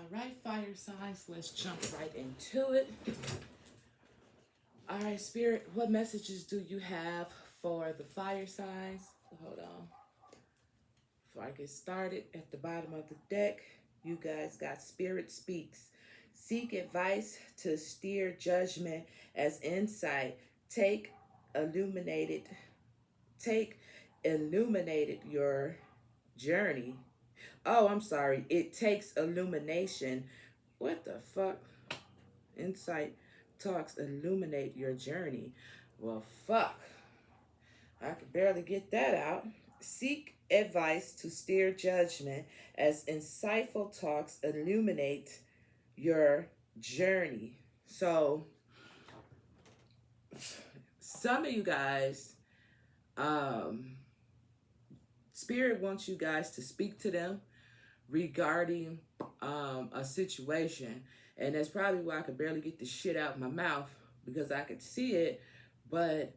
All right, fire signs, let's jump right into it. All right, Spirit, what messages do you have for the fire signs? Hold on. Before I get started, at the bottom of the deck, you guys got Spirit Speaks. Seek advice to steer judgment as insight. Take illuminated, take illuminated your journey. Oh, I'm sorry. It takes illumination. What the fuck? Insight talks illuminate your journey. Well, fuck. I could barely get that out. Seek advice to steer judgment as insightful talks illuminate your journey. So, some of you guys, um, Spirit wants you guys to speak to them regarding a situation. And that's probably why I could barely get the shit out of my mouth, because I could see it, but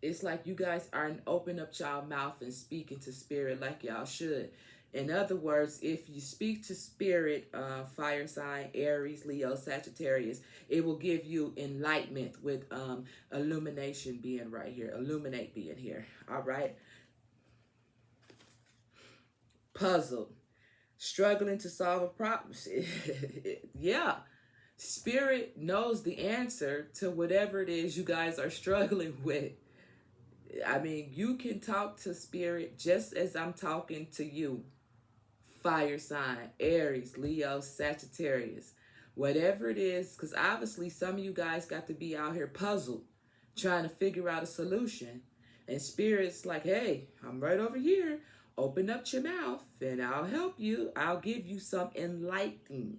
it's like you guys aren't open up y'all mouth and speaking to Spirit like y'all should. In other words, if you speak to Spirit, fire sign, Aries, Leo, Sagittarius, it will give you enlightenment with illumination being right here, illuminate being here. All right. Puzzled, struggling to solve a problem. Yeah. Spirit knows the answer to whatever it is you guys are struggling with. I mean, you can talk to Spirit just as I'm talking to you. Fire sign, Aries, Leo, Sagittarius. Whatever it is, because obviously some of you guys got to be out here puzzled, trying to figure out a solution. And Spirit's like, hey, I'm right over here. Open up your mouth and I'll help you. I'll give you some enlightenment.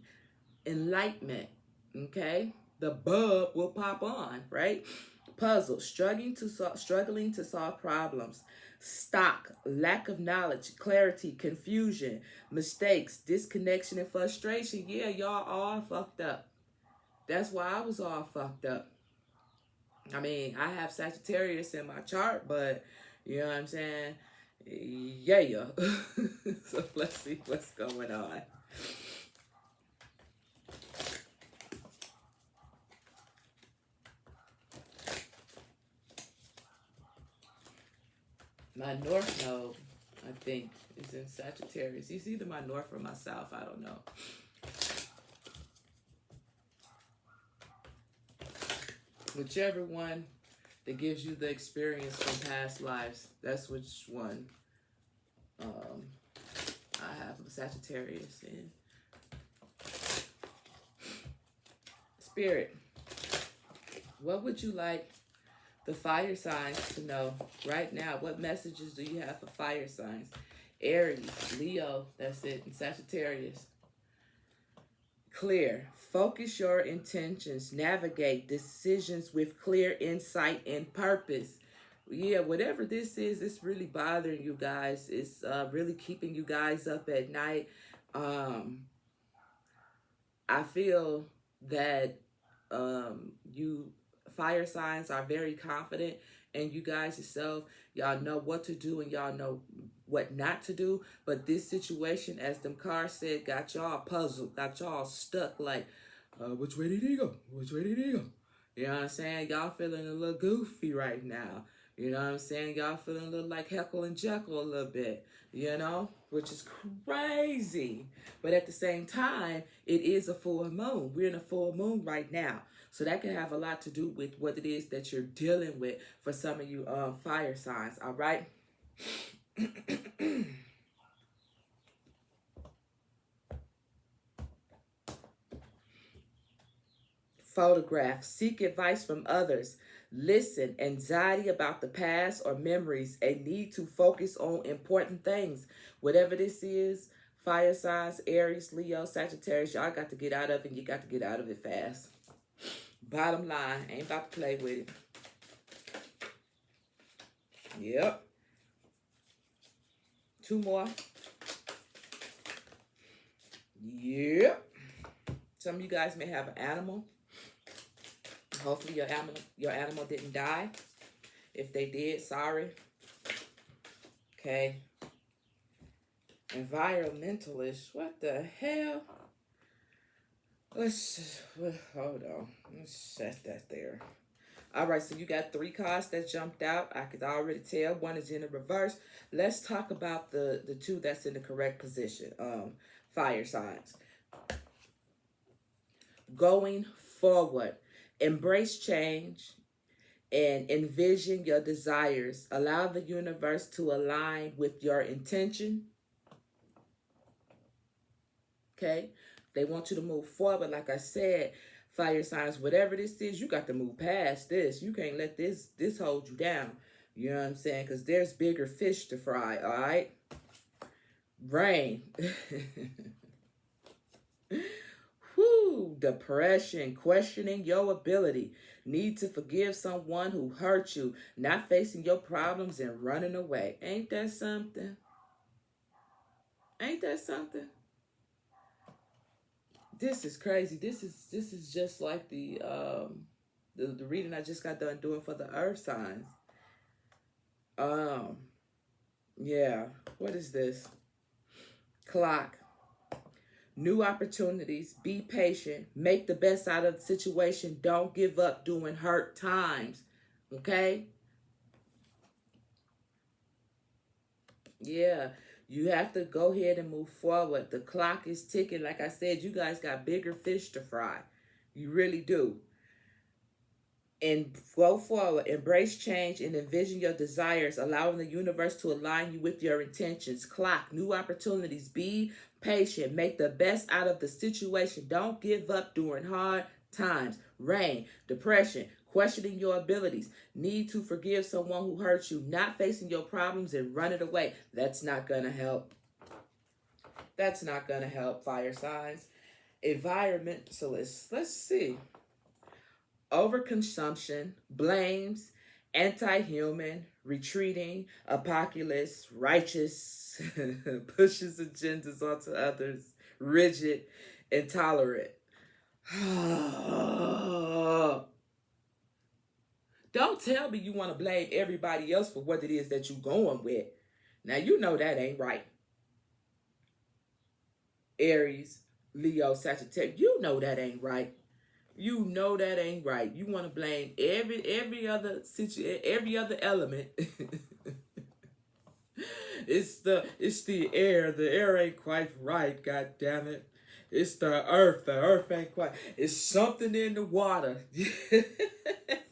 Okay? The bulb will pop on, right? Puzzle, struggling to solve problems. Stock, lack of knowledge, clarity, confusion, mistakes, disconnection, and frustration. Yeah, y'all all fucked up. That's why I was all fucked up. I mean, I have Sagittarius in my chart, but you know what I'm saying? Yeah. So let's see what's going on. My north node, I think, is in Sagittarius. It's either my north or my south. I don't know. Whichever one that gives you the experience from past lives, that's which one I have a Sagittarius in. Spirit, what would you like the fire signs to know right now? What messages do you have for fire signs? Aries, Leo, that's it, and Sagittarius. Clear. Focus your intentions. Navigate decisions with clear insight and purpose. Yeah, whatever this is, it's really bothering you guys. It's really keeping you guys up at night. I feel that you fire signs are very confident, and you guys yourself, y'all know what to do and y'all know what not to do. But this situation, as them cards said, got y'all puzzled, got y'all stuck like, which way did he go? Which way did he go? You know what I'm saying? Y'all feeling a little goofy right now. You know what I'm saying? Y'all feeling a little like Heckle and Jekyll a little bit, you know, which is crazy. But at the same time, it is a full moon. We're in a full moon right now. So that can have a lot to do with what it is that you're dealing with for some of you fire signs, all right? Photograph. Seek advice from others. Listen. Anxiety about the past or memories. A need to focus on important things. Whatever this is, fire signs, Aries, Leo, Sagittarius, y'all got to get out of it, and you got to get out of it fast. Bottom line, ain't about to play with it. Yep. Two more. Yep. Some of you guys may have an animal. Hopefully your animal didn't die. If they did, sorry. Okay. Environmentalist. What the hell? Hold on. Let's set that there. All right, so you got three cards that jumped out. I could already tell one is in the reverse. Let's talk about the two that's in the correct position. Fire signs. Going forward, embrace change and envision your desires. Allow the universe to align with your intention. Okay? They want you to move forward. Like I said, fire signs, whatever this is, you got to move past this. You can't let this hold you down. You know what I'm saying? Because there's bigger fish to fry, all right? Rain. Whew, depression, questioning your ability. Need to forgive someone who hurt you, not facing your problems and running away. Ain't that something? Ain't that something? This is crazy. This is just like the reading I just got done doing for the earth signs. Um, yeah. What is this? Clock. New opportunities. Be patient. Make the best out of the situation. Don't give up during hurt times. Okay? Yeah. You have to go ahead and move forward. The clock is ticking. Like I said, you guys got bigger fish to fry. You really do. And go forward, embrace change and envision your desires, allowing the universe to align you with your intentions. Clock, new opportunities, be patient, make the best out of the situation. Don't give up during hard times. Rain, depression, questioning your abilities, need to forgive someone who hurt you, not facing your problems and running away. That's not going to help. That's not going to help, fire signs. Environmentalists, let's see. Overconsumption, blames, anti-human, retreating, apocalypse, righteous, pushes agendas onto others, rigid, intolerant. Don't tell me you want to blame everybody else for what it is that you're going with. Now, you know that ain't right. Aries, Leo, Sagittarius, you know that ain't right. You know that ain't right. You want to blame every other every other element. It's the air. The air ain't quite right. God damn it! It's the earth. The earth ain't quite. It's something in the water.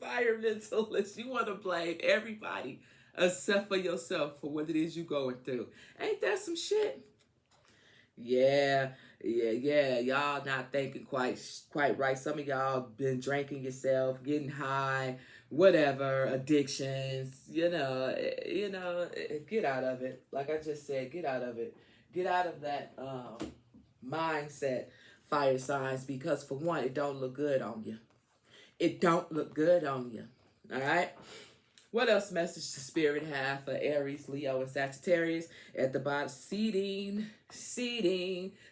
Environmentalists, you want to blame everybody except for yourself for what it is you going through. Ain't that some shit? Yeah, yeah. Y'all not thinking quite right. Some of y'all been drinking yourself, getting high, whatever, addictions. Get out of it. Like I just said, get out of it. Get out of that mindset, fire signs, because for one, it don't look good on you. It don't look good on you. All right. What else message does Spirit have for Aries, Leo, and Sagittarius? At the bottom, seeding.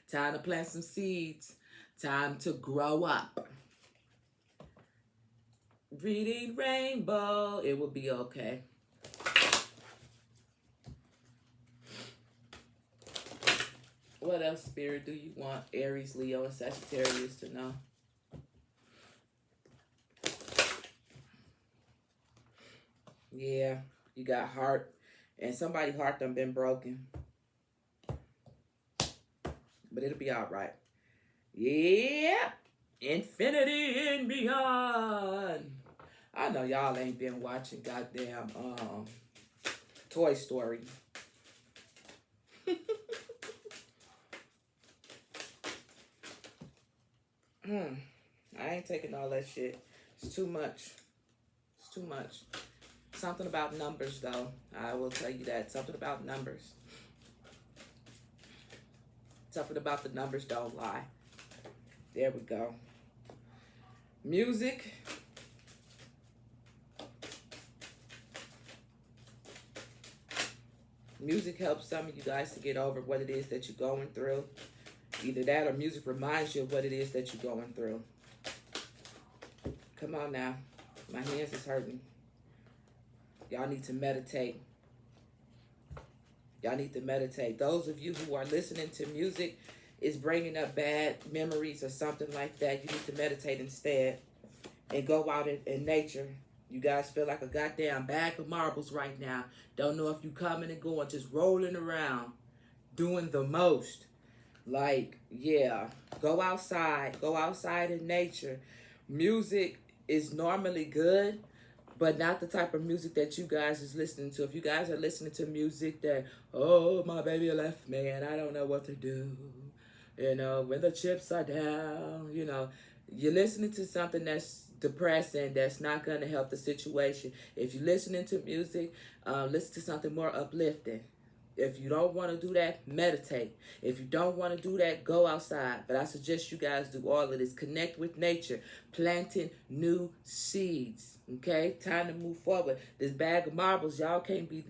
Time to plant some seeds. Time to grow up. Reading rainbow. It will be okay. What else, Spirit, do you want Aries, Leo, and Sagittarius to know? Yeah, you got heart, and somebody's heart done been broken. But it'll be all right. Yeah, infinity and beyond. I know y'all ain't been watching goddamn Toy Story. I ain't taking all that shit. It's too much. It's too much. Something about numbers, though. I will tell you that. Something about numbers. Something about the numbers don't lie. There we go. Music. Music helps some of you guys to get over what it is that you're going through. Either that or music reminds you of what it is that you're going through. Come on now. My hands is hurting. Y'all need to meditate. Y'all need to meditate. Those of you who are listening to music is bringing up bad memories or something like that, you need to meditate instead and go out in nature. You guys feel like a goddamn bag of marbles right now. Don't know if you coming and going, just rolling around, doing the most. Like, yeah, go outside in nature. Music is normally good, but not the type of music that you guys is listening to. If you guys are listening to music that, oh, my baby left me and I don't know what to do, you know, when the chips are down, you know, you're listening to something that's depressing, that's not going to help the situation. If you're listening to music, listen to something more uplifting. If you don't want to do that, meditate. If you don't want to do that, go outside. But I suggest you guys do all of this. Connect with nature, planting new seeds. Okay, time to move forward. This bag of marbles, y'all can't be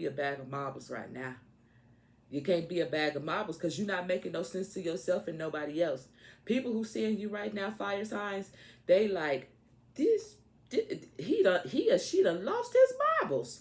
a bag of marbles right now. You can't be a bag of marbles because you're not making no sense to yourself and nobody else. People who seeing you right now, fire signs, they like this. He or she done lost his marbles,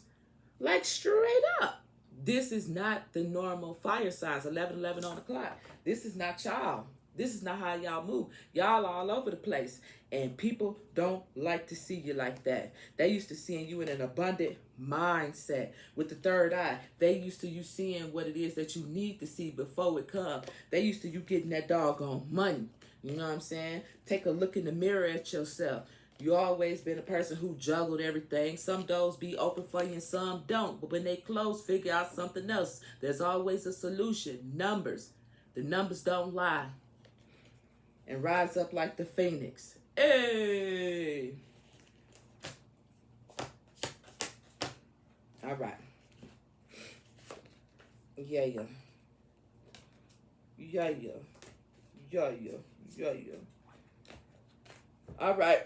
like straight up. This is not the normal fire signs. 11:11 on the clock. This is not y'all. This is not how y'all move. Y'all all over the place. And people don't like to see you like that. They used to seeing you in an abundant mindset with the third eye. They used to you seeing what it is that you need to see before it comes. They used to you getting that doggone money. You know what I'm saying? Take a look in the mirror at yourself. You always been a person who juggled everything. Some doors be open for you and some don't. But when they close, figure out something else. There's always a solution. Numbers. The numbers don't lie. And rise up like the phoenix. Hey! All right. Yeah. All right.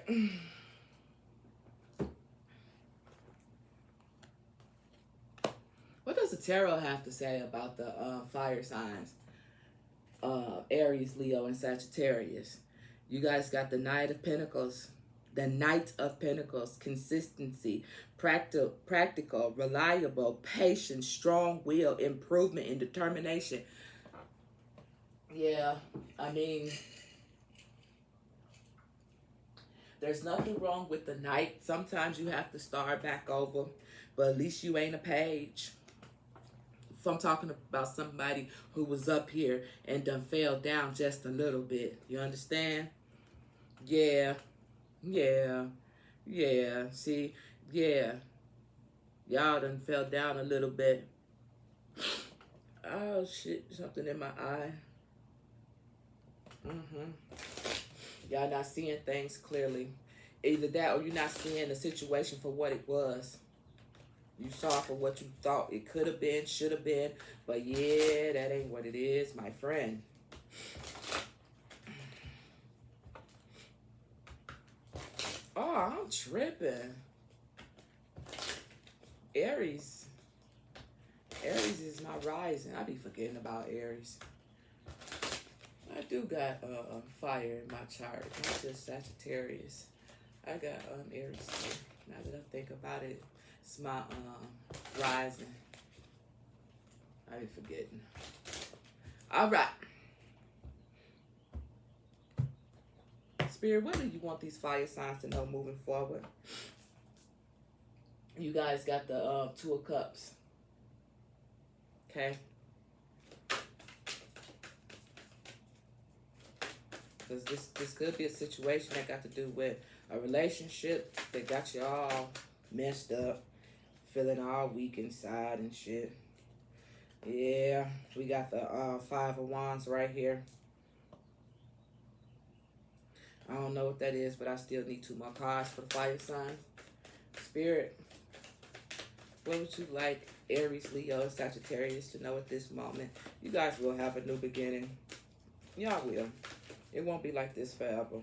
What does the tarot have to say about the fire signs? Aries, Leo, and Sagittarius. You guys got the Knight of Pentacles. The Knight of Pentacles. Consistency. Practical. Reliable. Patient. Strong will. Improvement and determination. Yeah. I mean, there's nothing wrong with the Knight. Sometimes you have to start back over. But at least you ain't a page. So I'm talking about somebody who was up here and done fell down just a little bit. You understand? Yeah. See, yeah. Y'all done fell down a little bit. Oh, shit. Something in my eye. Y'all not seeing things clearly. Either that or you're not seeing the situation for what it was. You saw for what you thought it could have been, should have been. But yeah, that ain't what it is, my friend. Oh, I'm tripping. Aries. Aries is my rising. I be forgetting about Aries. I do got fire in my chart. Not just Sagittarius. I got Aries too. Now that I think about it. It's my rising. I be forgetting. All right. Spirit, what do you want these fire signs to know moving forward? You guys got the Two of Cups. Okay. Because this could be a situation that got to do with a relationship that got you all messed up. Feeling all weak inside and shit. Yeah, we got the Five of Wands right here. I don't know what that is, but I still need 2 more cards for the fire signs. Spirit, what would you like Aries, Leo, and Sagittarius to know at this moment? You guys will have a new beginning. Y'all will. It won't be like this forever.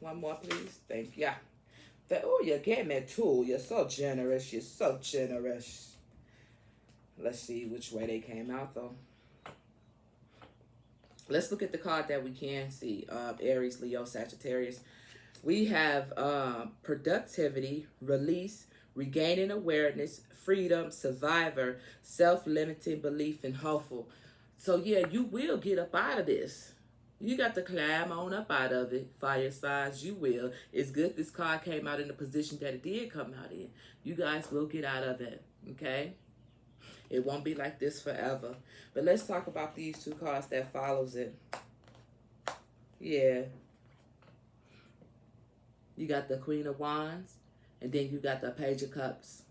One more, please. Thank you. Oh, you gave me 2. You're so generous. You're so generous. Let's see which way they came out, though. Let's look at the card that we can see. Aries, Leo, Sagittarius. We have productivity, release, regaining awareness, freedom, survivor, self-limiting belief, and hopeful. So yeah, you will get up out of this. You got to climb on up out of it, fire signs. You will. It's good this card came out in the position that it did come out in. You guys will get out of it, okay? It won't be like this forever. But let's talk about these two cards that follows it. Yeah. You got the Queen of Wands, and then you got the Page of Cups.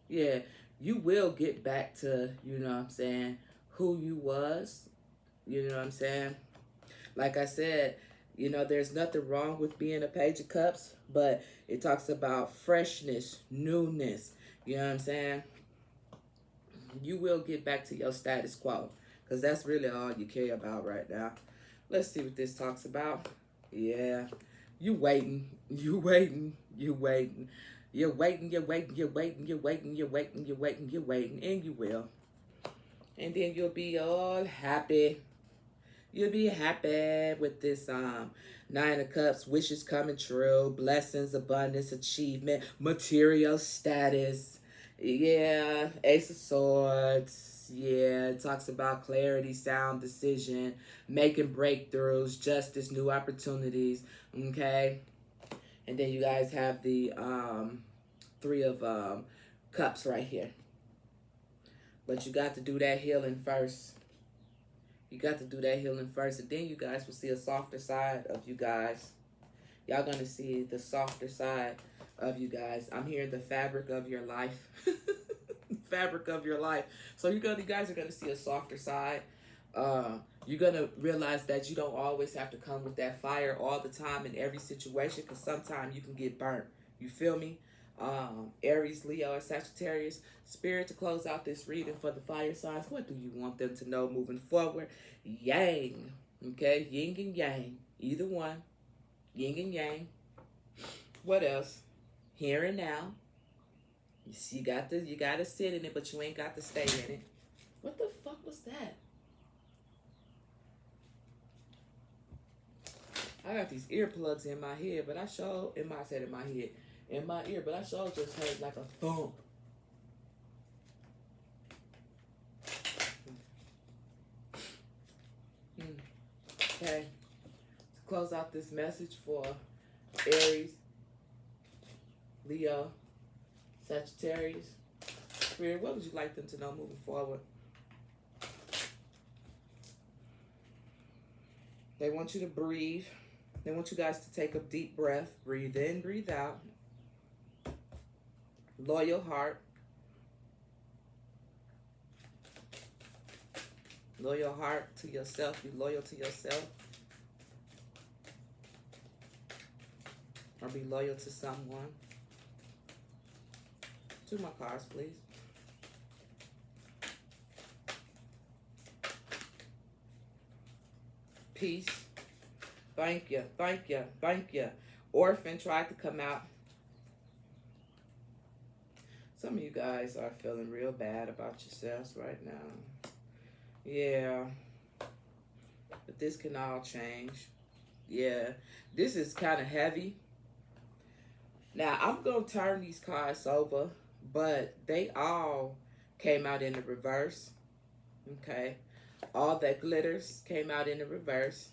Yeah, you will get back to, you know what I'm saying, who you was. You know what I'm saying? Like I said, you know, there's nothing wrong with being a Page of Cups, but it talks about freshness, newness. You know what I'm saying? You will get back to your status quo, because that's really all you care about right now. Let's see what this talks about. Yeah. You waiting. You waiting. You waiting. You're waiting, you're waiting, you're waiting, you're waiting, you're waiting, you're waiting, you're waiting, and you will. And then you'll be all happy. You'll be happy with this Nine of Cups, wishes coming true, blessings, abundance, achievement, material status. Yeah, Ace of Swords. Yeah, it talks about clarity, sound decision, making breakthroughs, justice, new opportunities. Okay. And then you guys have the Three of Cups right here. But you got to do that healing first. You got to do that healing first. And then you guys will see a softer side of you guys. Y'all going to see the softer side of you guys. I'm hearing the fabric of your life. Fabric of your life. So you guys are going to see a softer side. You're going to realize that you don't always have to come with that fire all the time in every situation, because sometimes you can get burnt. You feel me? Aries, Leo, or Sagittarius. Spirit, to close out this reading for the fire signs, what do you want them to know moving forward? Yang. Okay? Yin and yang. Either one. Yin and yang. What else? Here and now. You got to sit in it, but you ain't got to stay in it. What the fuck was that? I got these earplugs in my head, but I sure, in my head, in my ear, but I sure just heard like a thump. Okay. To close out this message for Aries, Leo, Sagittarius, Spirit, what would you like them to know moving forward? They want you to breathe. They want you guys to take a deep breath. Breathe in, breathe out. Loyal heart. Loyal heart to yourself. Be loyal to yourself. Or be loyal to someone. Two more cards, please. Peace. Thank you, thank you, thank you. Orphan tried to come out. Some of you guys are feeling real bad about yourselves right now. Yeah. But this can all change. Yeah. This is kind of heavy. Now, I'm going to turn these cards over, but they all came out in the reverse. Okay. All that glitters came out in the reverse.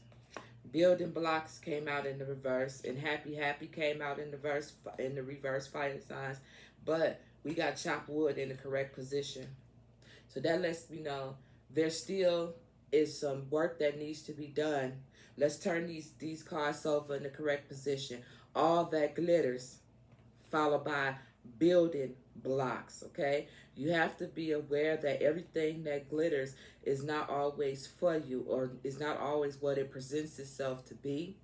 Building blocks came out in the reverse, and happy came out in the reverse fire signs. But we got chopped wood in the correct position. So that lets me know there still is some work that needs to be done. Let's turn these cards over in the correct position. All that glitters, followed by building blocks, okay? You have to be aware that everything that glitters is not always for you, or is not always what it presents itself to be,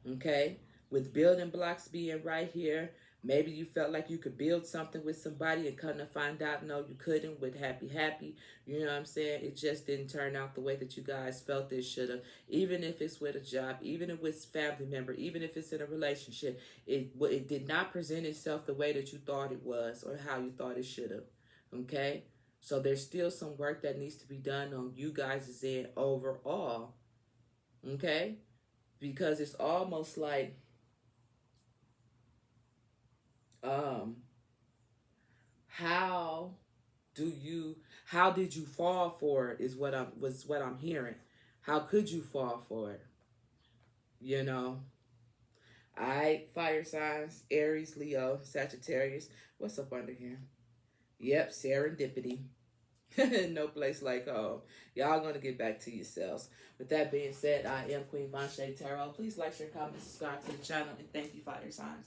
okay? With building blocks being right here, maybe you felt like you could build something with somebody and come to find out, no, you couldn't with happy. You know what I'm saying? It just didn't turn out the way that you guys felt it should have. Even if it's with a job, even if it's family member, even if it's in a relationship, it did not present itself the way that you thought it was or how you thought it should have. Okay? So there's still some work that needs to be done on you guys' end overall. Okay? Because it's almost like How how did you fall for it is what I'm hearing. How could you fall for it? You know? Alright, fire signs, Aries, Leo, Sagittarius. What's up under here? Yep, serendipity. No place like home. Y'all gonna get back to yourselves. With that being said, I am Queen Monche Tarot. Please like, share, comment, subscribe to the channel, and thank you, fire signs.